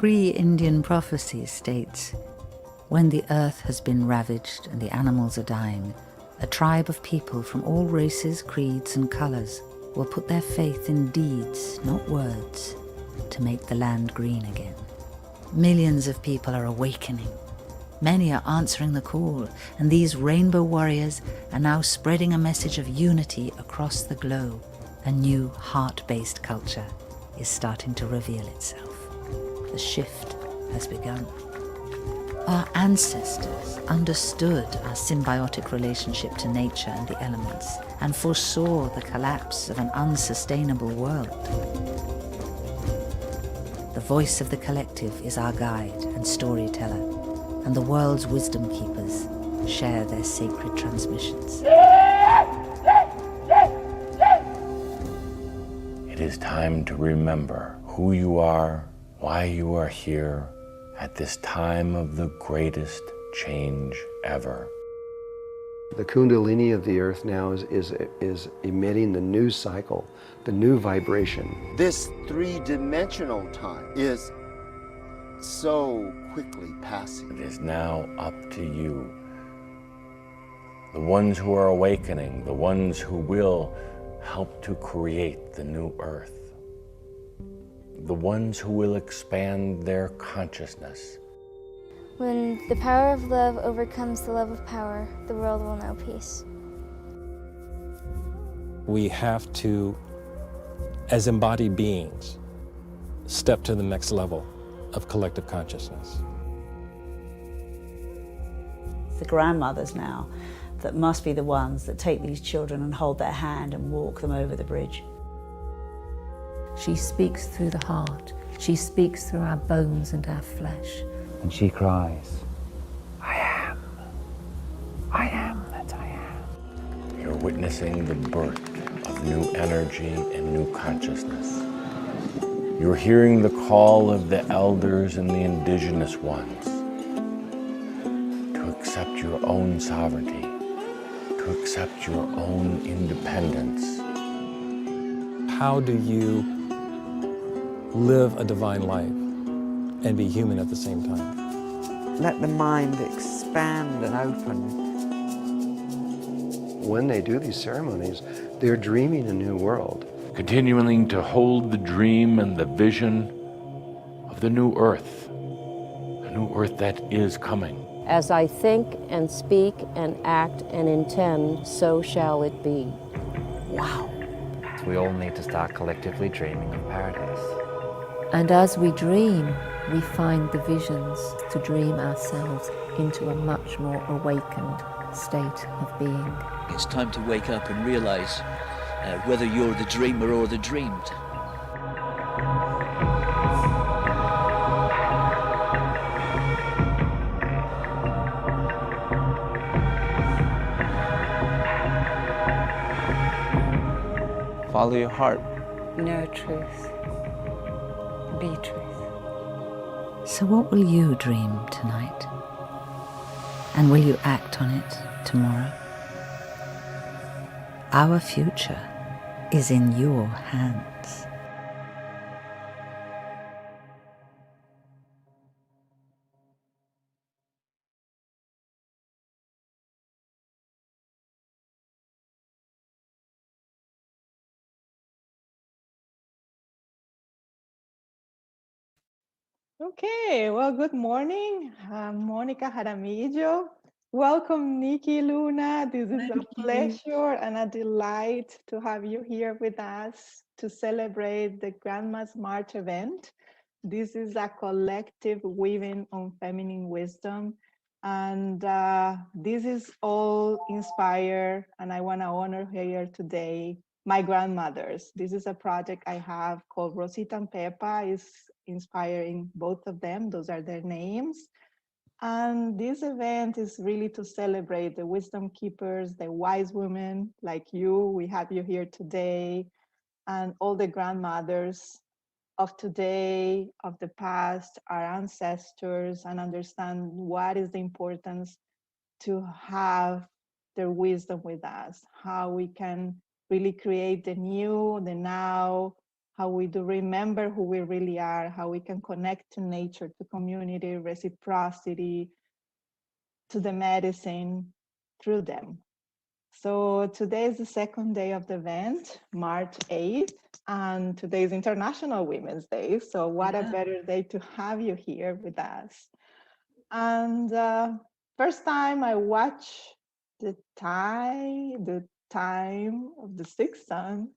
pre-Indian prophecy states, "When the earth has been ravaged and the animals are dying, a tribe of people from all races, creeds and colours will put their faith in deeds, not words, to make the land green again." Millions of people are awakening. Many are answering the call, and these rainbow warriors are now spreading a message of unity across the globe. A new heart-based culture is starting to reveal itself. The shift has begun. Our ancestors understood our symbiotic relationship to nature and the elements and foresaw the collapse of an unsustainable world. The voice of the collective is our guide and storyteller, and the world's wisdom keepers share their sacred transmissions. It is time to remember who you are, why you are here, at this time of the greatest change ever. The Kundalini of the earth now is emitting the new cycle, the new vibration. This three-dimensional time is so quickly passing. It is now up to you. The ones who are awakening, the ones who will help to create the new earth. The ones who will expand their consciousness. When the power of love overcomes the love of power, the world will know peace. We have to, as embodied beings, step to the next level of collective consciousness. The grandmothers now that must be the ones that take these children and hold their hand and walk them over the bridge. She speaks through the heart. She speaks through our bones and our flesh. And she cries, I am that I am. You're witnessing the birth of new energy and new consciousness. You're hearing the call of the elders and the indigenous ones to accept your own sovereignty, to accept your own independence. How do you live a divine life and be human at the same time? Let the mind expand and open. When they do these ceremonies, they're dreaming a new world. Continuing to hold the dream and the vision of the new earth that is coming. As I think and speak and act and intend, so shall it be. Wow. We all need to start collectively dreaming of paradise. And as we dream, we find the visions to dream ourselves into a much more awakened state of being. It's time to wake up and realize whether you're the dreamer or the dreamed. Follow your heart. Know truth. Be truth. So what will you dream tonight? And will you act on it tomorrow? Our future is in your hands. Okay, well, good morning. Monica Jaramillo. Welcome, Nikki Luna. This is a pleasure and a delight to have you here with us to celebrate the Grandma's March event. This is a collective weaving on feminine wisdom. And this is all inspired, and I want to honor here today my grandmothers. This is a project I have called Rosita and Pepa. Is inspiring both of them. Those are their names. And this event is really to celebrate the wisdom keepers, the wise women like you. We have you here today, and all the grandmothers of today, of the past, our ancestors, and understand what is the importance to have their wisdom with us, how we can really create the new, the now, how we do remember who we really are, how we can connect to nature, to community, reciprocity, to the medicine through them. So today is the second day of the event, March 8th, and today is International Women's Day. So what a better day to have you here with us. And first time I watched the time of the sixth sun,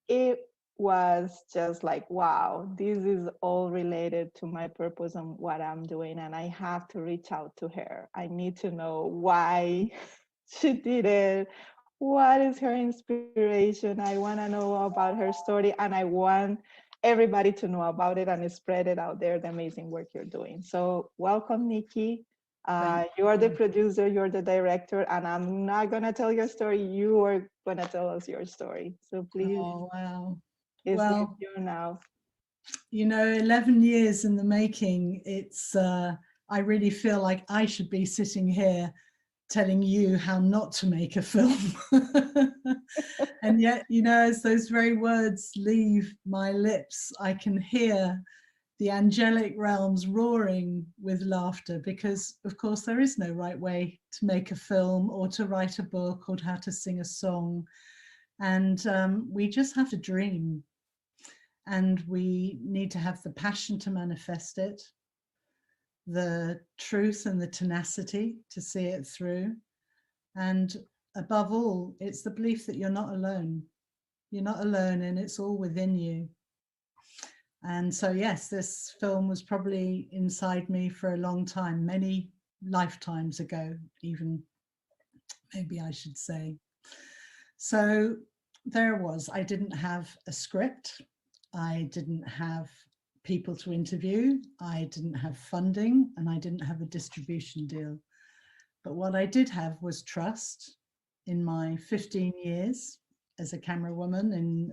it was just like, wow, this is all related to my purpose and what I'm doing. And I have to reach out to her. I need to know why she did it. What is her inspiration? I want to know about her story, and I want everybody to know about it and spread it out there, the amazing work you're doing. So welcome, Nikki. You are the producer, you're the director, and I'm not going to tell your story. You are going to tell us your story. So please. Oh, wow. It's Well, your now. You know, 11 years in the making, it's, I really feel like I should be sitting here telling you how not to make a film. And yet, you know, as those very words leave my lips, I can hear the angelic realms roaring with laughter, because of course there is no right way to make a film or to write a book or how to sing a song. And we just have to dream, and we need to have the passion to manifest it, the truth and the tenacity to see it through. And above all, it's the belief that you're not alone. You're not alone, and it's all within you. And so, yes, this film was probably inside me for a long time, many lifetimes ago, even, maybe I should say. So there it was. I didn't have a script. I didn't have people to interview. I didn't have funding, and I didn't have a distribution deal. But what I did have was trust. In my 15 years as a camera woman and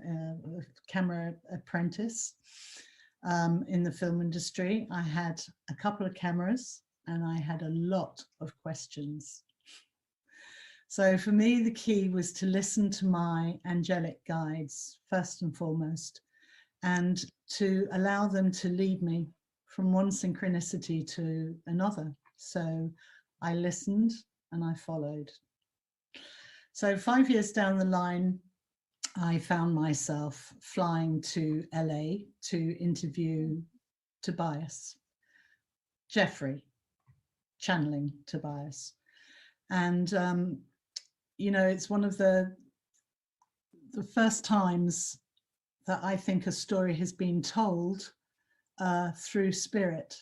a camera apprentice in the film industry, I had a couple of cameras and I had a lot of questions. So for me, the key was to listen to my angelic guides first and foremost, and to allow them to lead me from one synchronicity to another. So I listened and I followed. So 5 years down the line, I found myself flying to LA to interview Tobias, Jeffrey, channeling Tobias. And, you know, it's one of the first times that I think a story has been told through spirit,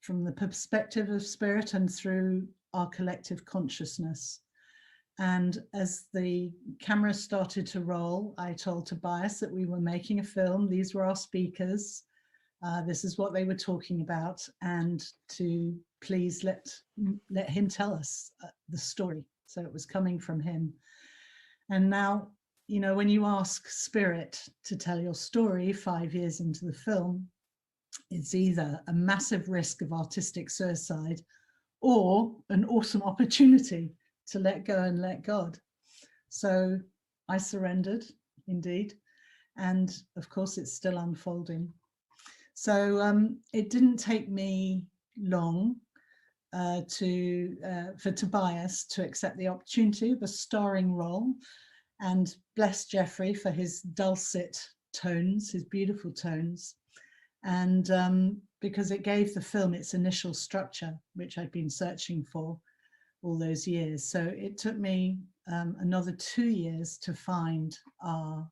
from the perspective of spirit and through our collective consciousness. And as the camera started to roll, I told Tobias that we were making a film. These were our speakers. This is what they were talking about, and to please let him tell us the story. So it was coming from him. And now, you know, when you ask spirit to tell your story 5 years into the film, it's either a massive risk of artistic suicide or an awesome opportunity to let go and let God. So I surrendered, indeed. And of course, it's still unfolding. So it didn't take me long for Tobias to accept the opportunity of a starring role, and bless Jeffrey for his dulcet tones, his beautiful tones. And because it gave the film its initial structure, which I'd been searching for all those years. So it took me another 2 years to find our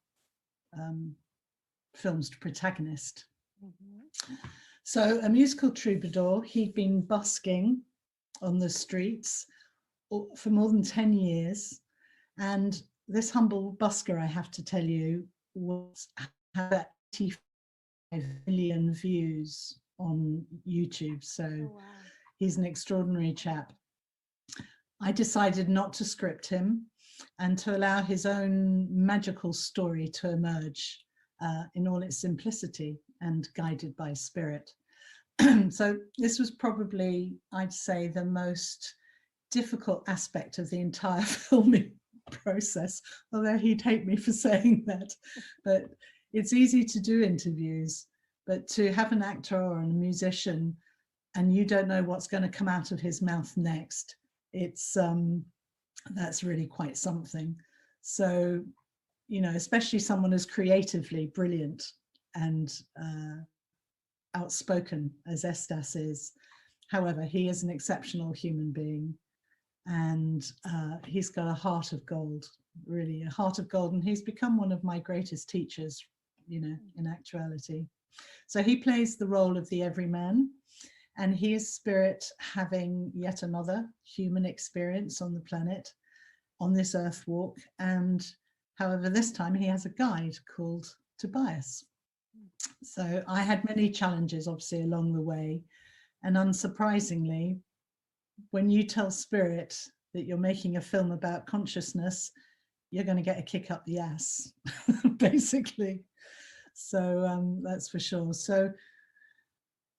film's protagonist. Mm-hmm. So a musical troubadour, he'd been busking on the streets for more than 10 years. And this humble busker, I have to tell you, had 85 million views on YouTube. So wow. He's an extraordinary chap. I decided not to script him and to allow his own magical story to emerge in all its simplicity and guided by spirit. So this was probably, I'd say, the most difficult aspect of the entire filming process, although he'd hate me for saying that. But it's easy to do interviews, but to have an actor or a musician and you don't know what's going to come out of his mouth next, it's that's really quite something. So, you know, especially someone as creatively brilliant and outspoken as Estas is. However, he is an exceptional human being, and he's got a heart of gold, really a heart of gold, and he's become one of my greatest teachers, you know, in actuality. So he plays the role of the everyman, and he is spirit having yet another human experience on the planet, on this earth walk. And however, this time he has a guide called Tobias. So I had many challenges, obviously, along the way. And unsurprisingly, when you tell spirit that you're making a film about consciousness, you're going to get a kick up the ass, basically. So that's for sure. So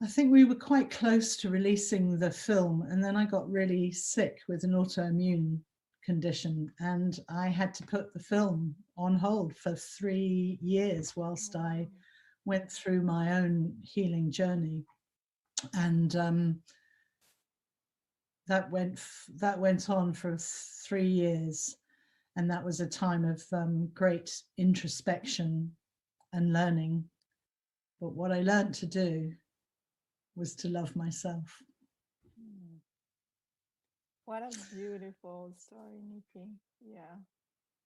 I think we were quite close to releasing the film, and then I got really sick with an autoimmune condition, and I had to put the film on hold for 3 years whilst I went through my own healing journey. And that went on for 3 years, and that was a time of great introspection and learning. But what I learned to do was to love myself. What a beautiful story, Nikki. Yeah.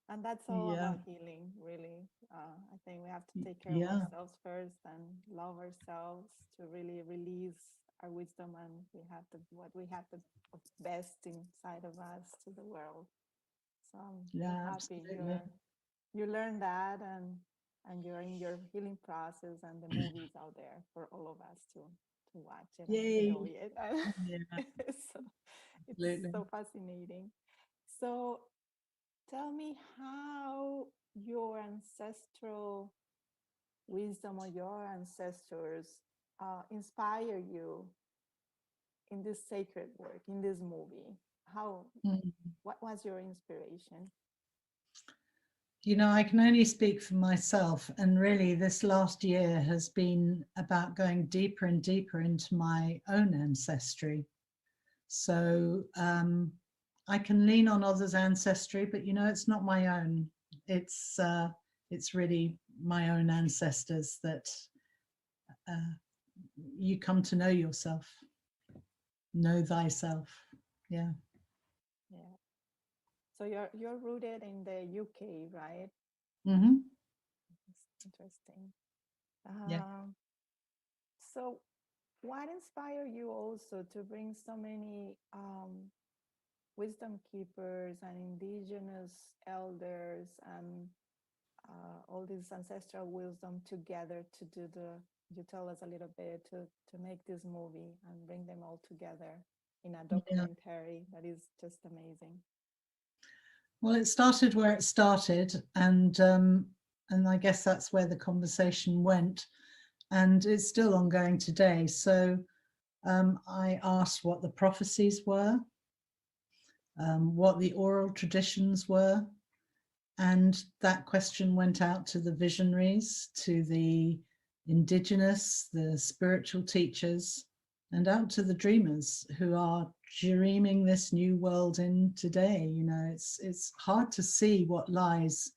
And that's all about healing, really. I think we have to take care of ourselves first and love ourselves to really release our wisdom, and what we have the best inside of us to the world. So I'm happy you learned that, and you're in your healing process, and the movie's out there for all of us to watch it and enjoy it. So it's so fascinating. So tell me how your ancestral wisdom or your ancestors inspire you in this sacred work, in this movie. What was your inspiration? You know, I can only speak for myself, and really this last year has been about going deeper and deeper into my own ancestry. So I can lean on others' ancestry, but you know, it's not my own. It's really my own ancestors that you come to know yourself, know thyself. Yeah. Yeah. So you're rooted in the UK, right? Mm-hmm. That's interesting. Yeah. So what inspired you also to bring so many wisdom keepers and indigenous elders and all this ancestral wisdom together to do you tell us a little bit to make this movie and bring them all together in a documentary that is just amazing? Well, it started where it started, and I guess that's where the conversation went, and it's still ongoing today. So I asked what the prophecies were, what the oral traditions were, and that question went out to the visionaries, to the indigenous, the spiritual teachers, and out to the dreamers who are dreaming this new world in today. You know, it's hard to see what lies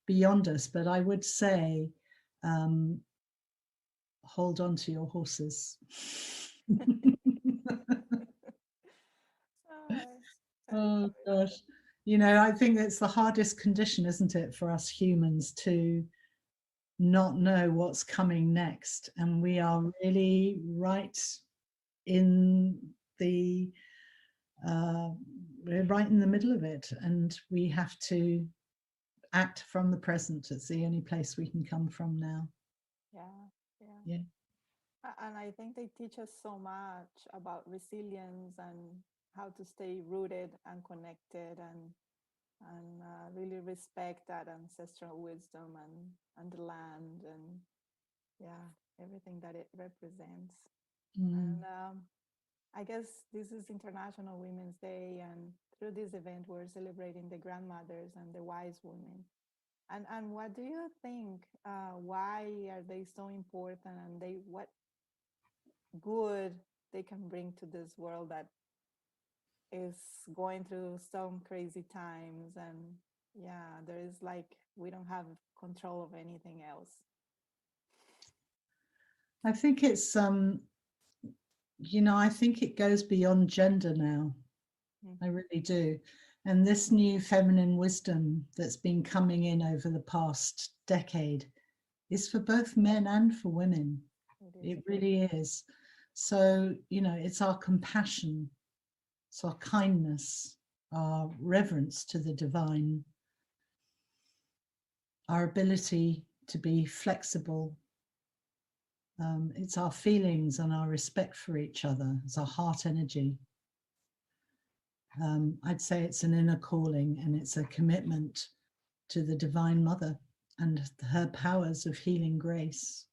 beyond us, but I would say hold on to your horses. Oh gosh, you know, I think it's the hardest condition, isn't it, for us humans to not know what's coming next, and we are really right in the we're right in the middle of it, and we have to act from the present. It's the only place we can come from now. Yeah. And I think they teach us so much about resilience and how to stay rooted and connected, and really respect that ancestral wisdom and the land, and everything that it represents. And I guess this is International Women's Day, and through this event we're celebrating the grandmothers and the wise women. And what do you think? Why are they so important, and what good they can bring to this world that is going through some crazy times? And yeah, there is like, we don't have control of anything else. I think it's I think it goes beyond gender now. I really do. And this new feminine wisdom that's been coming in over the past decade is for both men and for women. It really is. So, it's our compassion, it's our kindness, our reverence to the divine, our ability to be flexible. It's our feelings and our respect for each other. It's our heart energy. I'd say it's an inner calling, and it's a commitment to the Divine Mother and her powers of healing grace.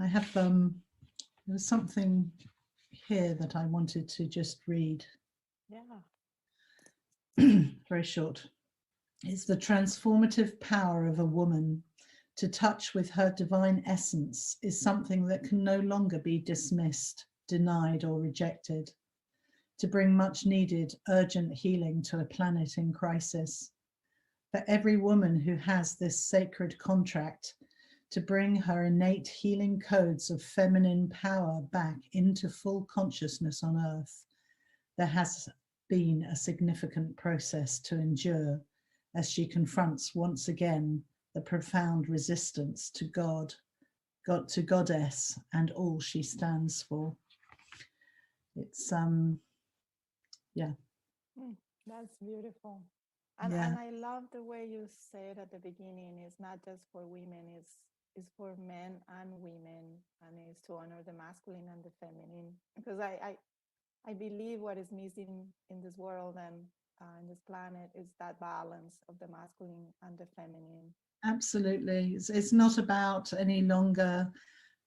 I have there was something here that I wanted to just read. Yeah. Very short. It's the transformative power of a woman to touch with her divine essence is something that can no longer be dismissed, denied, or rejected. To bring much needed, urgent healing to a planet in crisis. For every woman who has this sacred contract to bring her innate healing codes of feminine power back into full consciousness on Earth, there has been a significant process to endure as she confronts once again the profound resistance to God, to Goddess, and all she stands for. It's yeah. That's beautiful. And I love the way you said at the beginning, it's not just for women, it's for men and women, and it's to honor the masculine and the feminine. Because I believe what is missing in this world and in this planet is that balance of the masculine and the feminine. Absolutely. It's not about any longer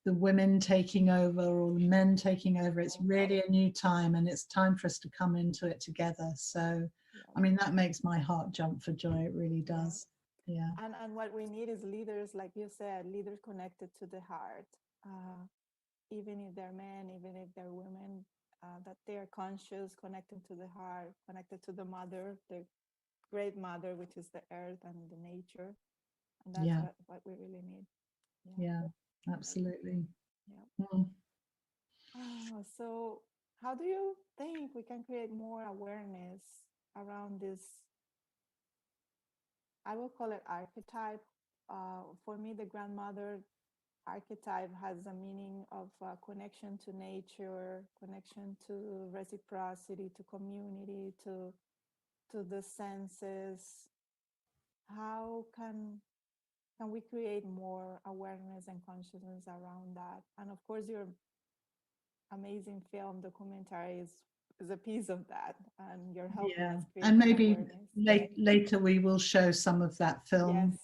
the women taking over or the men taking over. It's really a new time, and it's time for us to come into it together. So, I mean, that makes my heart jump for joy. It really does. Yeah. And what we need is leaders, like you said, leaders connected to the heart. Even if they're men, even if they're women, that they are conscious, connected to the heart, connected to the mother, the great mother, which is the earth and the nature. And that's what we really need. Yeah, absolutely. Yeah. So how do you think we can create more awareness around this, I will call it archetype? For me, the grandmother archetype has a meaning of connection to nature, connection to reciprocity, to community, to the senses. How can we create more awareness and consciousness around that? And of course, your amazing film documentary is a piece of that, and you're helping us create and maybe awareness. later we will show some of that film. Yes.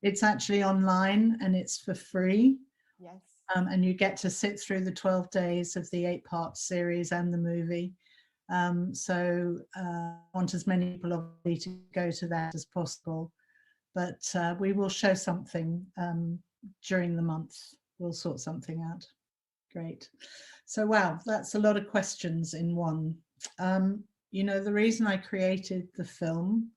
It's actually online and it's for free. Yes. And you get to sit through the 12 days of the 8-part series and the movie. So I want as many people obviously to go to that as possible. But we will show something during the month. We'll sort something out. Great. So, wow, that's a lot of questions in one. The reason I created the film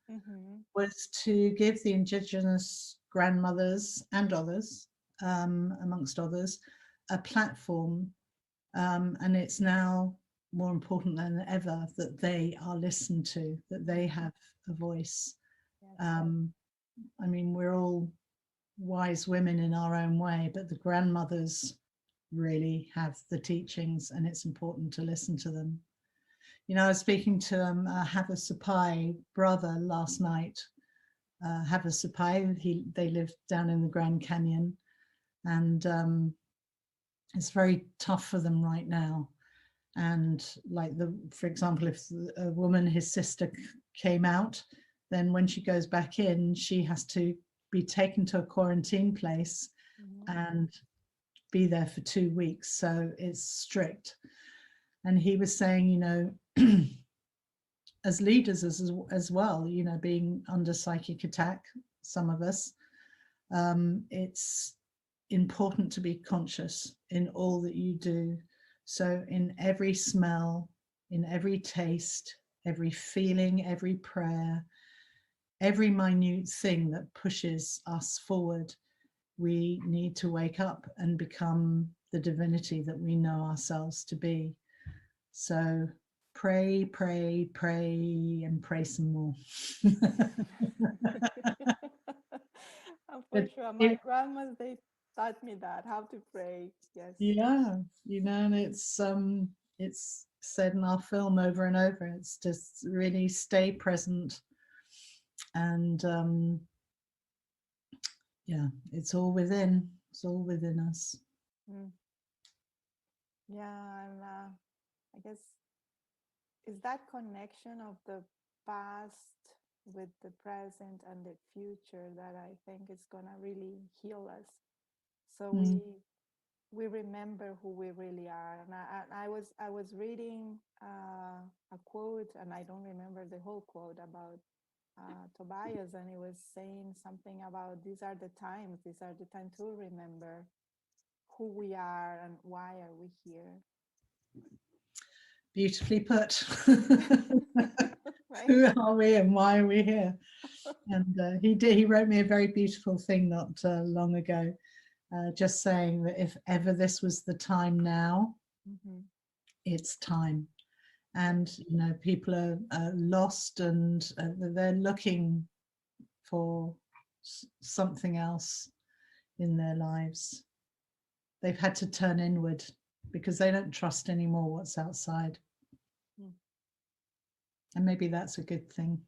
was to give the Indigenous grandmothers and others, amongst others, a platform. And it's now more important than ever that they are listened to, that they have a voice. I mean, we're all wise women in our own way, but the grandmothers really have the teachings, and it's important to listen to them. I was speaking to Hava Sapai brother last night. Hava Sapai, they live down in the Grand Canyon, and it's very tough for them right now. And for example, if a woman, his sister, came out, then when she goes back in, she has to be taken to a quarantine place and be there for 2 weeks. So it's strict. And he was saying, as leaders as well, being under psychic attack, some of us, it's important to be conscious in all that you do. So in every smell, in every taste, every feeling, every prayer, every minute thing that pushes us forward, we need to wake up and become the divinity that we know ourselves to be. So pray, pray, pray, and pray some more. For sure, my grandmas, they taught me that, how to pray. Yes. Yeah, and it's said in our film over and over. It's just really stay present, and yeah, it's all within. It's all within us. Yeah, and I guess is that connection of the past with the present and the future that I think is gonna really heal us. So we remember who we really are. And I was reading a quote, and I don't remember the whole quote, about Tobias, and he was saying something about these are the times to remember who we are and why are we here. Beautifully put. Right? Who are we and why are we here? And he wrote me a very beautiful thing not long ago, just saying that if ever this was the time now, it's time. And people are lost, and they're looking for something else in their lives. They've had to turn inward because they don't trust anymore what's outside. And maybe that's a good thing.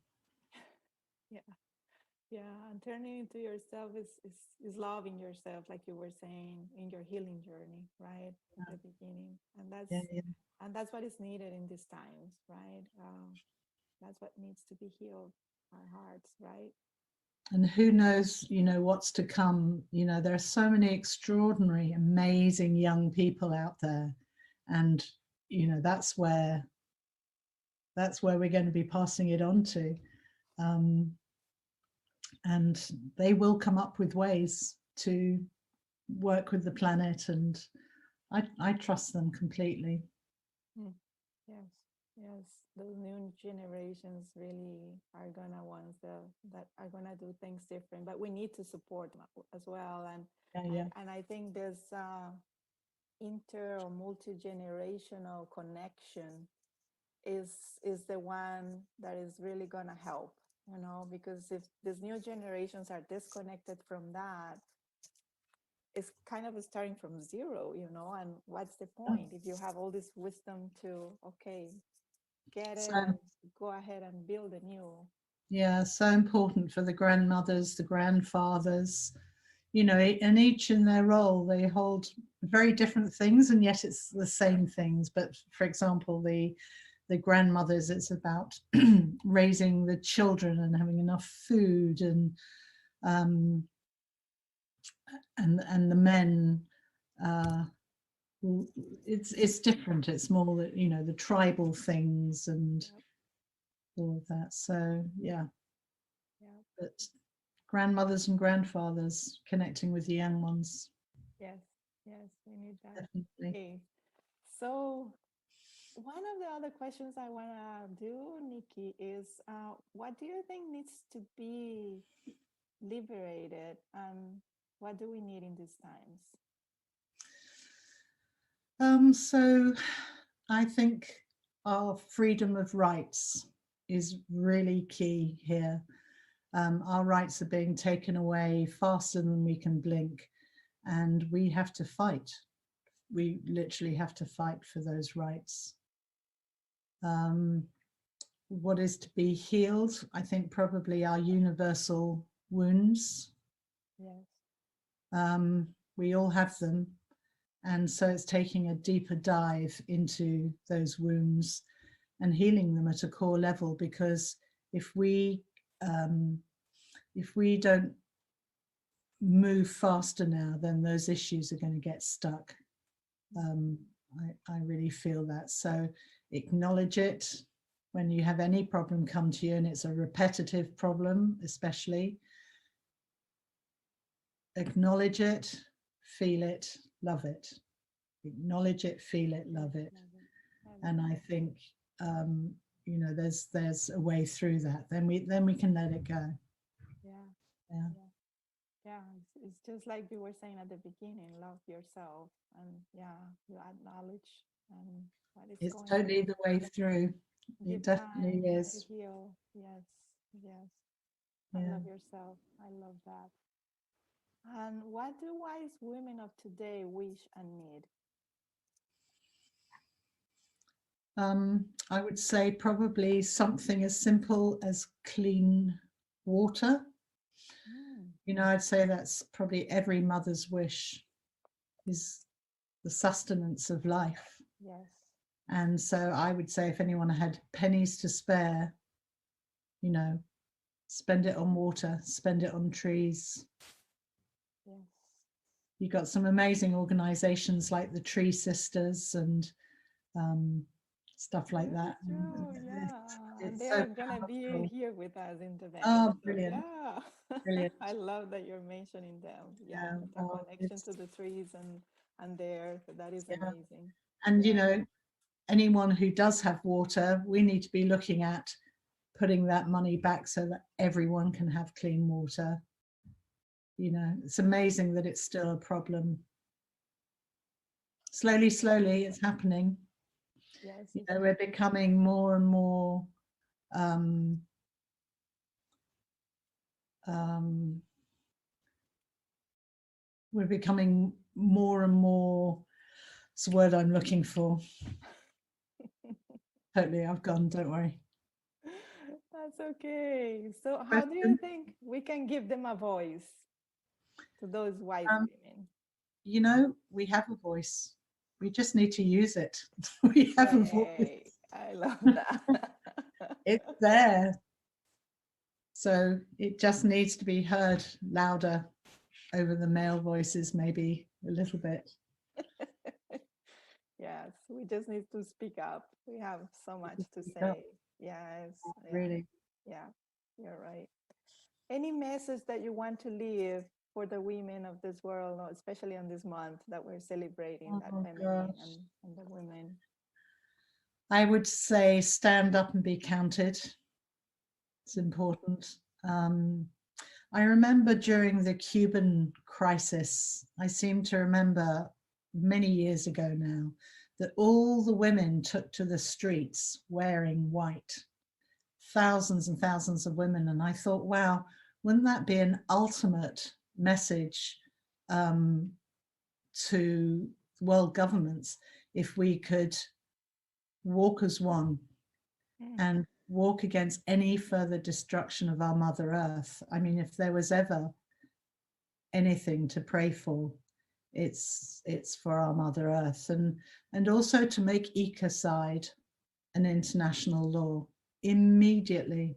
Yeah, and turning into yourself is loving yourself, like you were saying, in your healing journey, right? At the beginning. And that's what is needed in these times, right? That's what needs to be healed, our hearts, right? And who knows, what's to come. There are so many extraordinary, amazing young people out there. And, that's where we're going to be passing it on to. And they will come up with ways to work with the planet, and I trust them completely. Yes, those new generations really are gonna ones that are gonna do things different, but we need to support them as well. And I think this inter or multi-generational connection is the one that is really gonna help, because if these new generations are disconnected from that, it's kind of starting from zero, and what's the point if you have all this wisdom to get it and go ahead and build a new. Yeah, so important for the grandmothers, the grandfathers, and each in their role, they hold very different things, and yet it's the same things. But for example, the grandmothers, it's about raising the children and having enough food, and the men, it's different. It's more that the tribal things and all of that. So but grandmothers and grandfathers connecting with the young ones. Yes, we need that. Definitely. Okay, so one of the other questions I want to do, Nikki, is what do you think needs to be liberated, and what do we need in these times? So I think our freedom of rights is really key here. Our rights are being taken away faster than we can blink, and we have to fight. We literally have to fight for those rights. What is to be healed? I think probably our universal wounds. Yes. We all have them. And so it's taking a deeper dive into those wounds and healing them at a core level, because if we don't move faster now, then those issues are going to get stuck. I really feel that. So acknowledge it. When you have any problem come to you, and it's a repetitive problem especially, acknowledge it, feel it, love it. Acknowledge it, feel it, love it. And I think you know, there's a way through that. Then we can let it go. Yeah, it's just like you were saying at the beginning, love yourself, and you acknowledge what is It's going totally on. the way through. Give It definitely time is. to heal. Yes. Yeah. I love yourself. I love that. And what do wise women of today wish and need? I would say probably something as simple as clean water. You know, I'd say that's probably every mother's wish, is the sustenance of life. Yes. And so I would say if anyone had pennies to spare, you know, spend it on water, spend it on trees. Yes. You've got some amazing organizations like the Tree Sisters and stuff like that. And It's they so are going to be powerful. here with us in the event. Oh, So, brilliant. yeah. Brilliant. I love that you're mentioning them. Yeah. The connection to the trees and the earth. That is amazing. And, you know, anyone who does have water, we need to be looking at putting that money back so that everyone can have clean water. You know, it's amazing that it's still a problem. Slowly, it's happening. Yes. You know, we're becoming more and more we're becoming more and more, it's the word I'm looking for. Totally, I've gone, don't worry. That's okay. So how do you think we can give them a voice to those wise women? You know, we have a voice. We just need to use it. We have a voice. I love that. It's there. So it just needs to be heard louder over the male voices, maybe a little bit. Yes, we just need to speak up. We have so much to say. Up. Yes. Really. Yeah, you're right. Any message that you want to leave for the women of this world, especially on this month that we're celebrating that feminine and the women? I would say stand up and be counted. It's important. I remember during the Cuban crisis, I seem to remember many years ago now, that all the women took to the streets wearing white, thousands and thousands of women. And I thought, wow, wouldn't that be an ultimate message to world governments if we could walk as one and walk against any further destruction of our Mother Earth. I mean, if there was ever anything to pray for, it's for our Mother Earth, and also to make ecocide an international law immediately.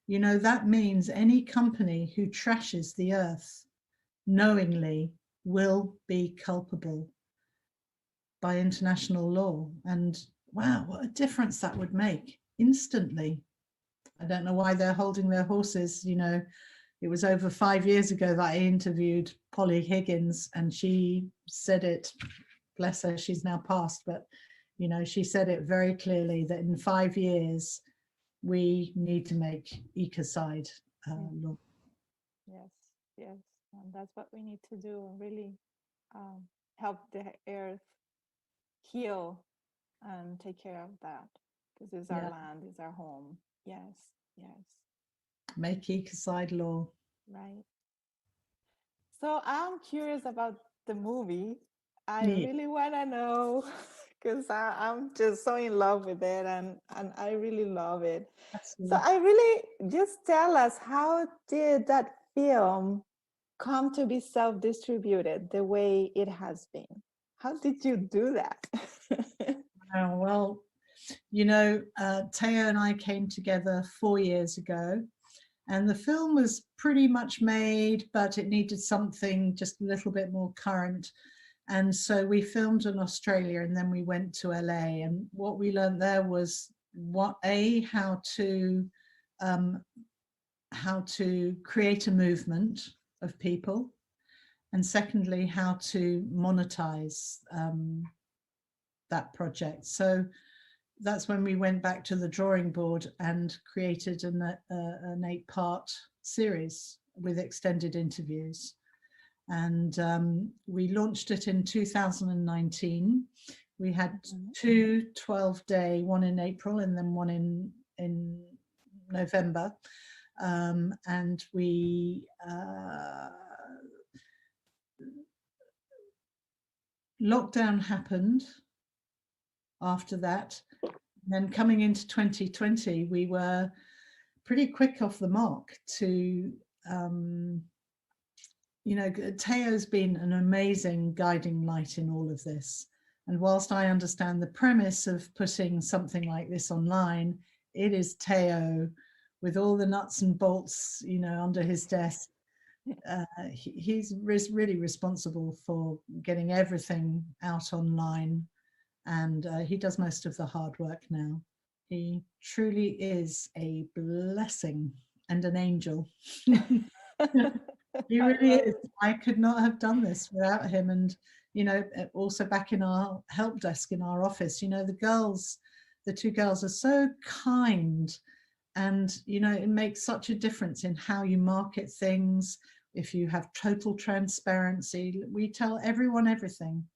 You know, that means any company who trashes the earth knowingly will be culpable by international law. And wow, what a difference that would make instantly. I don't know why they're holding their horses. You know, it was over 5 years ago that I interviewed Polly Higgins, and she said it, bless her, she's now passed, but you know, she said it very clearly that in 5 years we need to make ecocide law. Yes, and that's what we need to do, really help the earth heal and take care of that, because it's our land, it's our home. Yes. Make ecocide law. Right. So I'm curious about the movie. I really want to know, because I'm just so in love with it, and I really love it. Absolutely. So I really, just tell us, how did that film come to be self-distributed the way it has been? How did you do that? Well, you know, Teo and I came together 4 years ago, and the film was pretty much made, but it needed something just a little bit more current. And so we filmed in Australia, and then we went to LA. And what we learned there was how to how to create a movement of people, and secondly, how to monetize that project. So that's when we went back to the drawing board and created an 8-part series with extended interviews. And we launched it in 2019. We had 2 12-day, one in April and then one in November. And we lockdown happened after that. And then coming into 2020, we were pretty quick off the mark to, you know, Teo's been an amazing guiding light in all of this. And whilst I understand the premise of putting something like this online, it is Teo with all the nuts and bolts, you know, under his desk. He's really responsible for getting everything out online, and he does most of the hard work now. He truly is a blessing and an angel. He really is. I could not have done this without him. And, you know, also back in our help desk in our office, you know, the 2 girls are so kind, and, you know, it makes such a difference in how you market things. If you have total transparency, we tell everyone everything.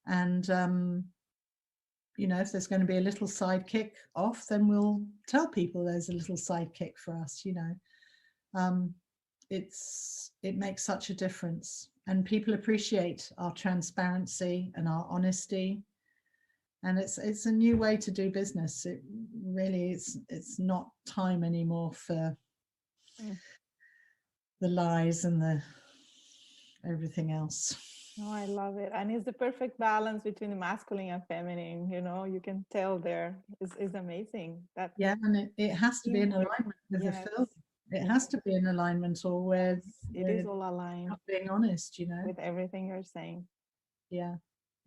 And, you know, if there's going to be a little sidekick off, then we'll tell people there's a little sidekick for us, you know. It makes such a difference, and people appreciate our transparency and our honesty, and it's a new way to do business. It really is. It's not time anymore for the lies and the everything else. Oh, I love it. And it's the perfect balance between the masculine and feminine, you know, you can tell there. It's amazing. That yeah, and it has to be in alignment with the film. It has to be in alignment, or where it is all aligned. Not being honest, you know, with everything you're saying. Yeah,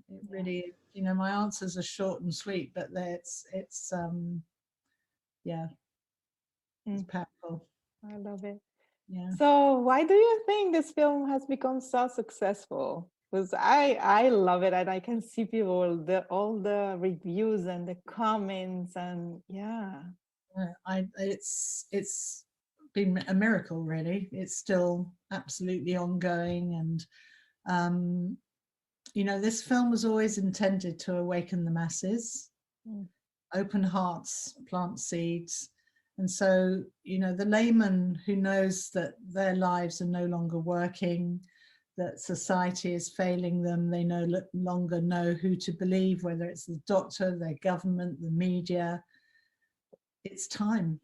it really is. You know, my answers are short and sweet, but it's yeah, it's powerful. I love it. Yeah. So why do you think this film has become so successful? Because I love it, and I can see people, all the reviews and the comments, and it's been a miracle, really. It's still absolutely ongoing, and you know, this film was always intended to awaken the masses. Open hearts plant seeds. And so, you know, the layman who knows that their lives are no longer working, that society is failing them, they no longer know who to believe, whether it's the doctor, their government, the media. It's time,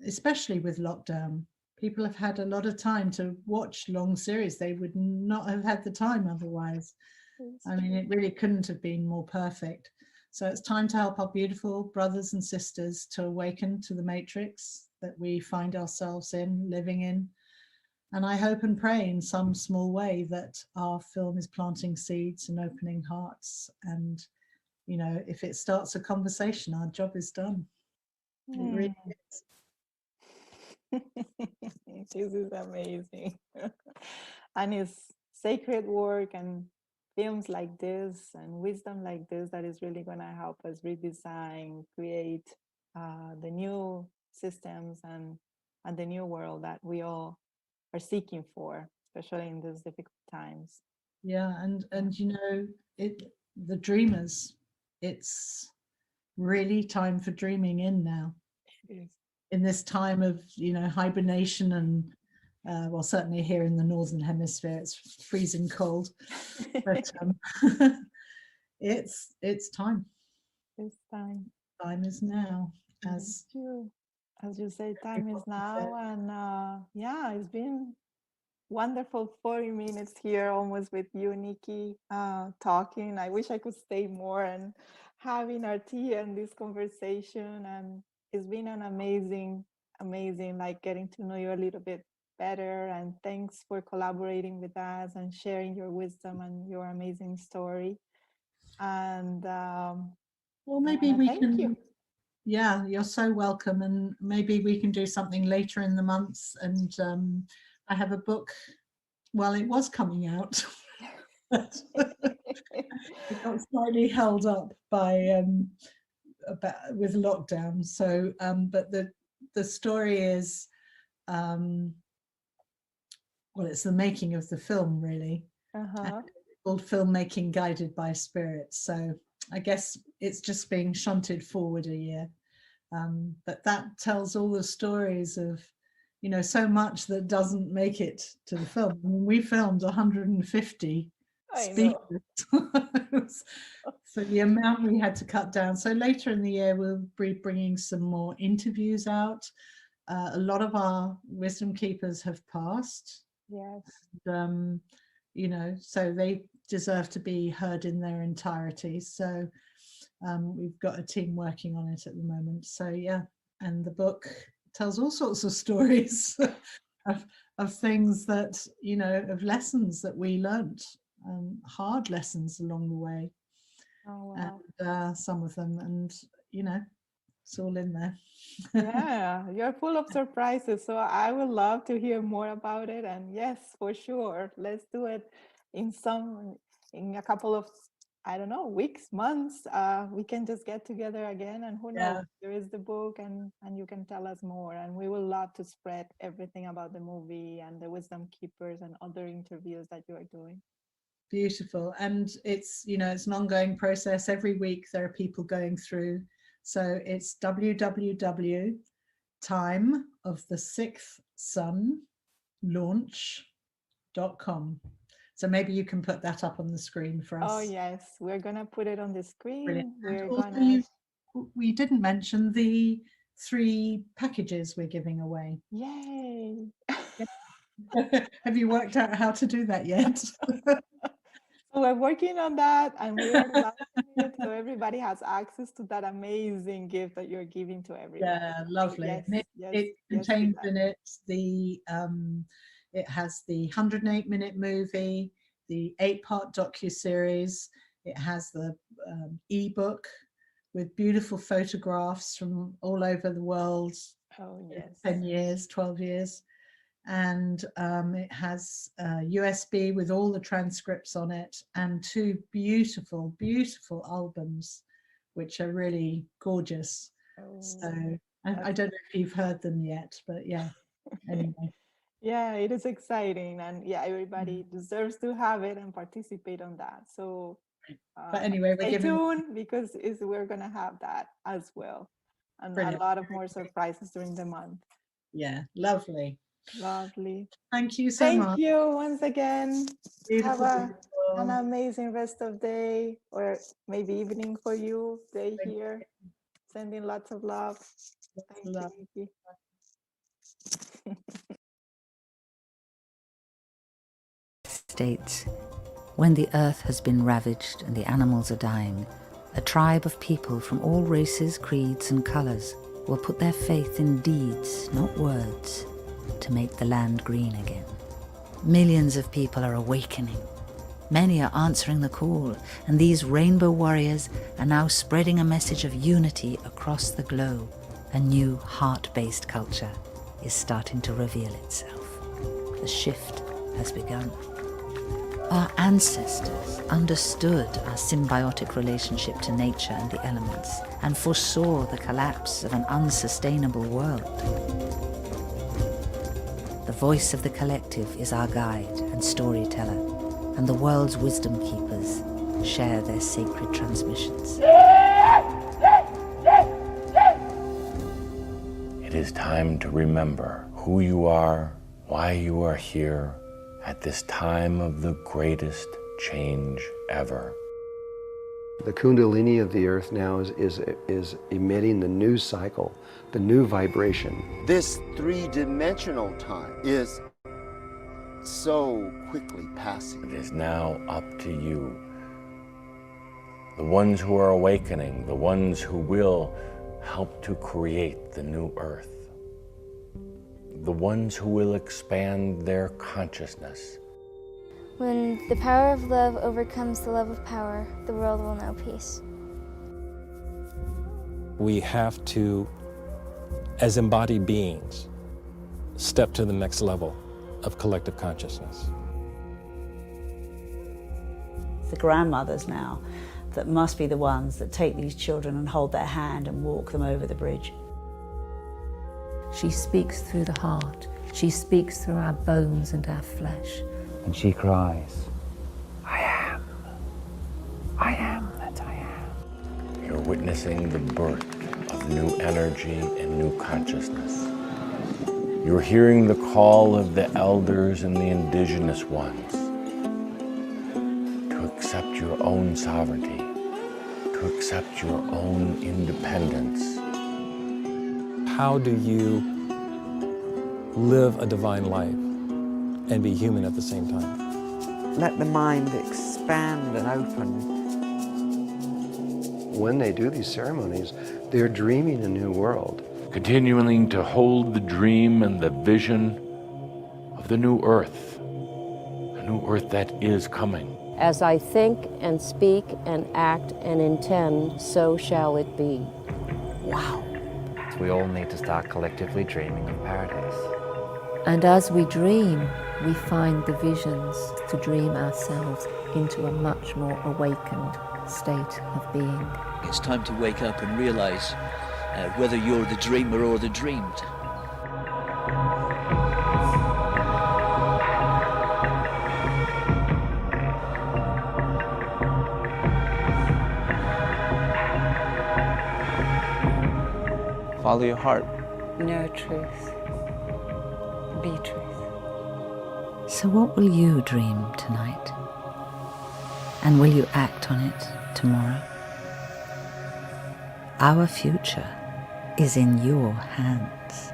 especially with lockdown. People have had a lot of time to watch long series. They would not have had the time otherwise. I mean, it really couldn't have been more perfect. So it's time to help our beautiful brothers and sisters to awaken to the matrix that we find ourselves in, living in. And I hope and pray in some small way that our film is planting seeds and opening hearts. And, you know, if it starts a conversation, our job is done. It really is. This is amazing. And it's sacred work and films like this and wisdom like this that is really going to help us redesign, create the new systems and the new world that we all are seeking for, especially in these difficult times. Yeah, and you know, the dreamers, it's really time for dreaming in now. It is. In this time of, you know, hibernation and well, certainly here in the northern hemisphere it's freezing cold, but it's time. It's time. Time is now. As you say, time is now. And yeah, it's been wonderful 40 minutes here almost with you, Nikki, talking. I wish I could stay more and having our tea and this conversation. And it's been an amazing, like getting to know you a little bit better. And thanks for collaborating with us and sharing your wisdom and your amazing story. And well, maybe we can you. Yeah, you're so welcome, and maybe we can do something later in the month. And I have a book. Well, it was coming out. It got slightly held up by with lockdown. So, but the story is, well, it's the making of the film, really. Uh-huh. Called Filmmaking Guided by Spirits. So I guess it's just being shunted forward a year. But that tells all the stories of, you know, so much that doesn't make it to the film. I mean, we filmed 150 speakers. So the amount we had to cut down. So later in the year, we'll be bringing some more interviews out. A lot of our wisdom keepers have passed. Yes. And, you know, so they deserve to be heard in their entirety. So we've got a team working on it at the moment. So yeah, and the book tells all sorts of stories of things that, you know, of lessons that we learnt, hard lessons along the way. Oh, wow. And some of them, and you know, it's all in there. Yeah, you're full of surprises. So I would love to hear more about it. And yes, for sure, let's do it in a couple of, I don't know, weeks, months. We can just get together again, and who knows, there is the book, and you can tell us more. And we will love to spread everything about the movie and the Wisdom Keepers and other interviews that you are doing. Beautiful. And it's, you know, it's an ongoing process. Every week there are people going through. So it's www.timeofthe6thsunlaunch.com. So maybe you can put that up on the screen for us. Oh yes, we're gonna put it on the screen. Brilliant. We're Also, gonna. We didn't mention the 3 packages we're giving away. Yay! Have you worked out how to do that yet? So we're working on that, and we are launching it, so everybody has access to that amazing gift that you're giving to everybody. Yeah, lovely. Yes, And it contains in it the it has the 108-minute movie, the 8-part docuseries. It has the ebook with beautiful photographs from all over the world. Oh yes. 10 years, 12 years. And it has USB with all the transcripts on it, and 2 beautiful, beautiful albums, which are really gorgeous. So I don't know if you've heard them yet, but yeah, anyway. Yeah, it is exciting, and yeah, everybody deserves to have it and participate on that. So but anyway, we're stay giving tuned, because we're gonna have that as well, and Brilliant. a lot of more surprises during the month. Yeah, lovely. Lovely. Thank you so much. Thank you once again. Beautiful, Have beautiful. an amazing rest of day, or maybe evening for you. Stay here. Sending lots of love. Thank you, Nikki. States, when the earth has been ravaged and the animals are dying, a tribe of people from all races, creeds, and colors will put their faith in deeds, not words, to make the land green again. Millions of people are awakening. Many are answering the call, and these rainbow warriors are now spreading a message of unity across the globe. A new heart-based culture is starting to reveal itself. The shift has begun. Our ancestors understood our symbiotic relationship to nature and the elements, and foresaw the collapse of an unsustainable world. The voice of the collective is our guide and storyteller, and the world's wisdom keepers share their sacred transmissions. It is time to remember who you are, why you are here, at this time of the greatest change ever. The Kundalini of the earth now is emitting the new cycle, the new vibration. This 3-dimensional time is so quickly passing. It is now up to you. The ones who are awakening, the ones who will help to create the new earth. The ones who will expand their consciousness. When the power of love overcomes the love of power, the world will know peace. We have to, as embodied beings, step to the next level of collective consciousness. The grandmothers now that must be the ones that take these children and hold their hand and walk them over the bridge. She speaks through the heart. She speaks through our bones and our flesh. And she cries, I am that I am. You're witnessing the birth of new energy and new consciousness. You're hearing the call of the elders and the indigenous ones to accept your own sovereignty, to accept your own independence. How do you live a divine life and be human at the same time? Let the mind expand and open. When they do these ceremonies, they're dreaming a new world. Continuing to hold the dream and the vision of the new earth that is coming. As I think and speak and act and intend, so shall it be. Wow. So we all need to start collectively dreaming of paradise. And as we dream, we find the visions to dream ourselves into a much more awakened state of being. It's time to wake up and realize whether you're the dreamer or the dreamed. Follow your heart. Know truth. Be truth. So what will you dream tonight? And will you act on it tomorrow? Our future is in your hands.